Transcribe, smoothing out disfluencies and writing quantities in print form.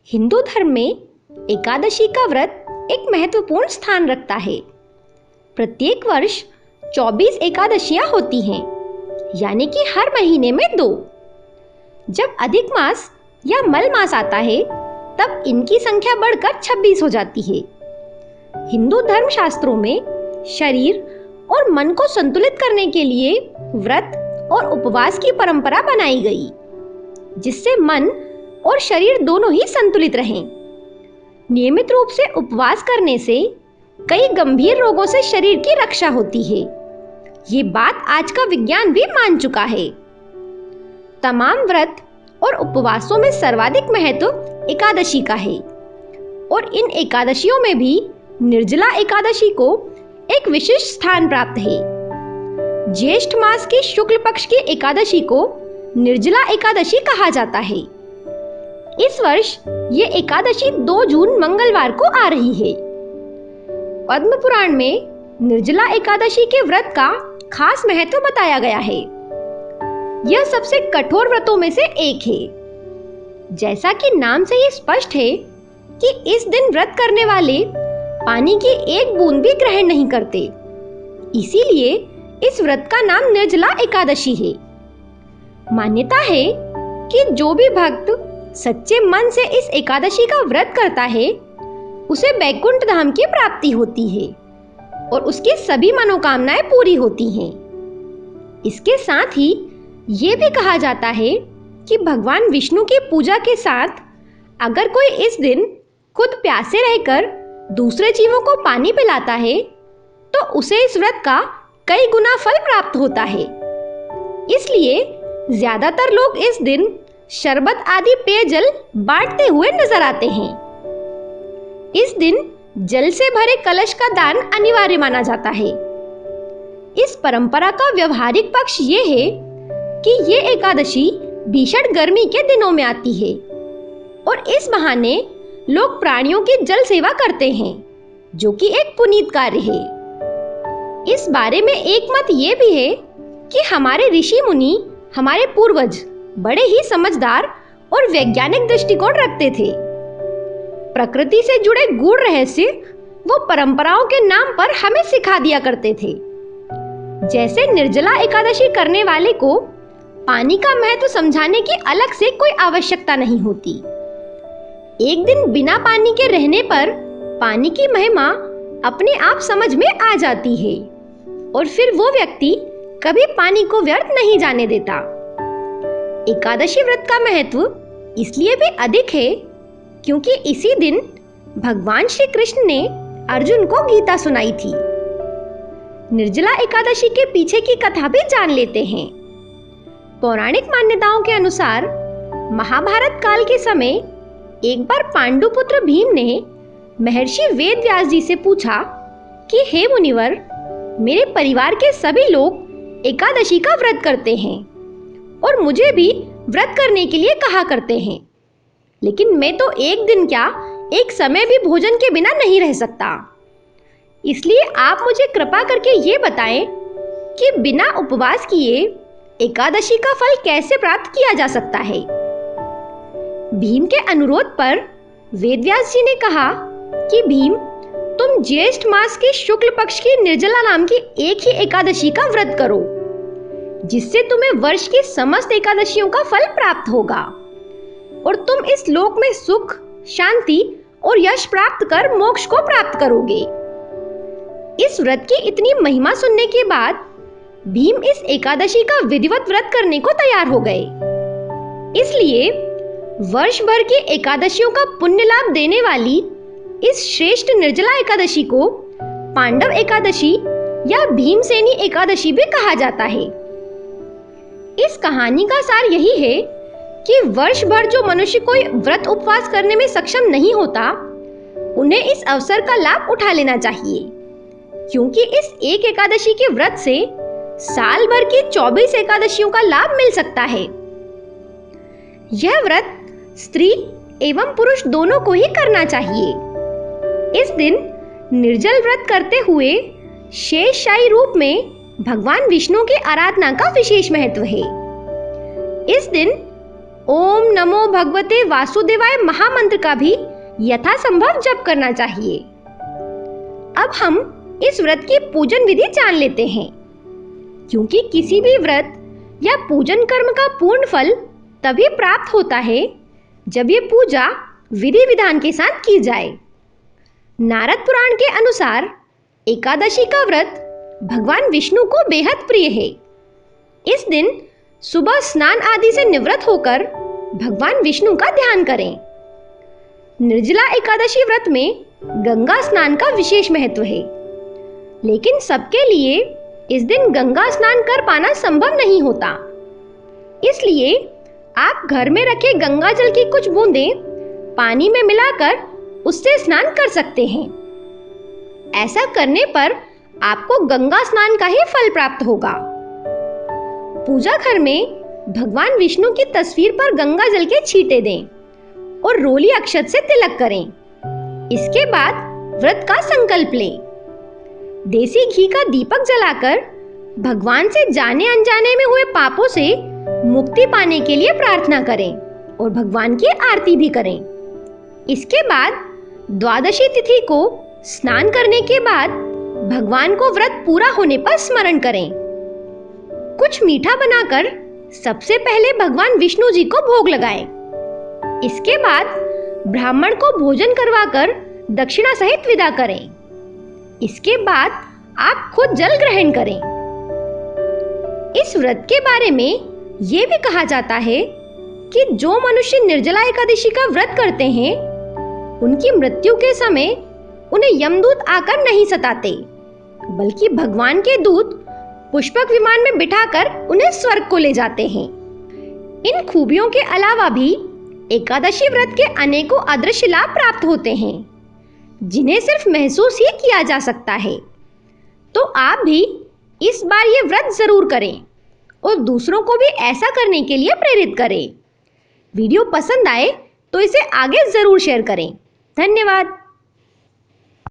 हिंदू धर्म में एकादशी का व्रत एक महत्वपूर्ण स्थान रखता है। प्रत्येक वर्ष 24 एकादशियां होती हैं, यानी कि हर महीने में 2। जब अधिक मास या मल मास आता है, तब इनकी संख्या बढ़कर 26 हो जाती है। हिंदू धर्म शास्त्रों में शरीर और मन को संतुलित करने के लिए व्रत और उपवास की परंपरा बनाई गई, जिससे मन और शरीर दोनों ही संतुलित रहें। नियमित रूप से उपवास करने से कई गंभीर रोगों से शरीर की रक्षा होती है। ये बात आज का विज्ञान भी मान चुका है। तमाम व्रत और उपवासों में सर्वाधिक महत्व एकादशी का है, और इन एकादशियों में भी निर्जला एकादशी को एक विशिष्ट स्थान प्राप्त है। ज्येष्ठ मास की शुक्ल पक्ष की एकादशी को निर्जला एकादशी कहा जाता है। इस वर्ष ये एकादशी 2 जून मंगलवार को आ रही है। पद्म पुराण में निर्जला एकादशी के व्रत का खास महत्व बताया गया है। यह सबसे कठोर व्रतों में से एक है। जैसा कि नाम से ये स्पष्ट है कि इस दिन व्रत करने वाले पानी की एक बूंद भी ग्रहण नहीं करते, इसीलिए इस व्रत का नाम निर्जला एकादशी है। मान्यता है कि जो भी भक्त सच्चे मन से इस एकादशी का व्रत करता है, उसे बैकुंठ धाम की प्राप्ति होती है और उसकी सभी मनोकामनाएं पूरी होती हैं। इसके साथ ही ये भी कहा जाता है कि भगवान विष्णु की पूजा के साथ अगर कोई इस दिन खुद प्यासे रहकर दूसरे जीवों को पानी पिलाता है, तो उसे इस व्रत का कई गुना फल प्राप्त होता है। इसलिए ज्यादातर लोग इस दिन शरबत आदि पेयजल बांटते हुए नजर आते हैं। इस दिन जल से भरे कलश का दान अनिवार्य माना जाता है। इस परंपरा का व्यवहारिक पक्ष ये है कि ये एकादशी भीषण गर्मी के दिनों में आती है, और इस बहाने लोग प्राणियों की जल सेवा करते हैं, जो कि एक पुनीत कार्य है। इस बारे में एक मत ये भी है कि हमारे ऋषि मुनि, हमारे पूर्वज बड़े ही समझदार और वैज्ञानिक दृष्टिकोण रखते थे। प्रकृति से जुड़े गूढ़ रहस्य वो परंपराओं के नाम पर हमें सिखा दिया करते थे। जैसे निर्जला एकादशी करने वाले को पानी का महत्व समझाने की अलग से कोई आवश्यकता नहीं होती। एक दिन बिना पानी के रहने पर पानी की महिमा अपने आप समझ में आ जाती है, और फिर वो व्यक्ति कभी पानी को व्यर्थ नहीं जाने देता। एकादशी व्रत का महत्व इसलिए भी अधिक है क्योंकि इसी दिन भगवान श्री कृष्ण ने अर्जुन को गीता सुनाई थी। निर्जला एकादशी के पीछे की कथा भी जान लेते हैं। पौराणिक मान्यताओं के अनुसार महाभारत काल के समय एक बार पांडुपुत्र भीम ने महर्षि वेद व्यास जी से पूछा कि हे मुनिवर, मेरे परिवार के सभी लोग एकादशी का व्रत करते हैं और मुझे भी व्रत करने के लिए कहा करते हैं, लेकिन मैं तो एक दिन क्या, एक समय भी भोजन के बिना नहीं रह सकता। इसलिए आप मुझे कृपा करके ये बताएं कि बिना उपवास किए एकादशी का फल कैसे प्राप्त किया जा सकता है। भीम के अनुरोध पर वेदव्यास जी ने कहा कि भीम, तुम ज्येष्ठ मास की शुक्ल पक्ष की निर्जला नाम की एक ही एकादशी का व्रत करो, जिससे तुम्हें वर्ष की समस्त एकादशियों का फल प्राप्त होगा और तुम इस लोक में सुख, शांति और यश प्राप्त कर मोक्ष को प्राप्त करोगे। इस व्रत की इतनी महिमा सुनने के बाद भीम इस एकादशी का विधिवत व्रत करने को तैयार हो गए। इसलिए वर्ष भर की एकादशियों का पुण्य लाभ देने वाली इस श्रेष्ठ निर्जला एकादशी को पांडव एकादशी या भीमसेनी एकादशी भी कहा जाता है। इस कहानी का सार यही है कि वर्ष भर जो मनुष्य कोई व्रत उपवास करने में सक्षम नहीं होता, उन्हें इस अवसर का लाभ उठा लेना चाहिए, क्योंकि इस एक एकादशी के व्रत से साल भर की 24 एकादशियों का लाभ मिल सकता है। यह व्रत स्त्री एवं पुरुष दोनों को ही करना चाहिए। इस दिन निर्जल व्रत करते हुए शेषशायी रूप में भगवान विष्णु की आराधना का विशेष महत्व है। इस दिन ओम नमो भगवते वासुदेवाय महामंत्र का भी यथासंभव जप करना चाहिए। अब हम इस व्रत की पूजन विधि जान लेते हैं, क्योंकि किसी भी व्रत या पूजन कर्म का पूर्ण फल तभी प्राप्त होता है जब ये पूजा विधि विधान के साथ की जाए। नारद पुराण के अनुसार एकादशी का व्रत भगवान विष्णु को बेहद प्रिय है। इस दिन सुबह स्नान आदि से निवृत्त होकर भगवान विष्णु का ध्यान करें। निर्जला एकादशी व्रत में गंगा स्नान का विशेष महत्व है, लेकिन सबके लिए इस दिन गंगा स्नान कर पाना संभव नहीं होता। इसलिए आप घर में रखे गंगा जल की कुछ बूंदें पानी में मिलाकर उससे स्नान कर सकते हैं। ऐसा करने पर आपको गंगा स्नान का ही फल प्राप्त होगा। पूजा घर में भगवान विष्णु की तस्वीर पर गंगा जल के छींटे दें और रोली अक्षत से तिलक करें। इसके बाद व्रत का संकल्प लें। देसी घी का दीपक जलाकर भगवान से जाने अनजाने में हुए पापों से मुक्ति पाने के लिए प्रार्थना करें और भगवान की आरती भी करें। इसके बाद द्वादशी तिथि को स्नान करने के बाद भगवान को व्रत पूरा होने पर स्मरण करें। कुछ मीठा बनाकर सबसे पहले भगवान विष्णु जी को भोग लगाएं। इसके बाद ब्राह्मण को भोजन करवाकर दक्षिणा सहित विदा करें। इसके बाद आप खुद जल ग्रहण करें। इस व्रत के बारे में ये भी कहा जाता है कि जो मनुष्य निर्जला एकादशी का व्रत करते हैं, उनकी मृत्यु के समय उन्हें यमदूत आकर नहीं सताते, बल्कि भगवान के दूत पुष्पक विमान में बिठाकर उन्हें स्वर्ग को ले जाते हैं। इन खूबियों के अलावा भी एकादशी व्रत के अनेकों अदृश्य लाभ प्राप्त होते हैं, जिन्हें सिर्फ महसूस ही किया जा सकता है। तो आप भी इस बार ये व्रत जरूर करें और दूसरों को भी ऐसा करने के लिए प्रेरित करें। वीडियो पसंद आए तो इसे आगे जरूर शेयर करें। धन्यवाद।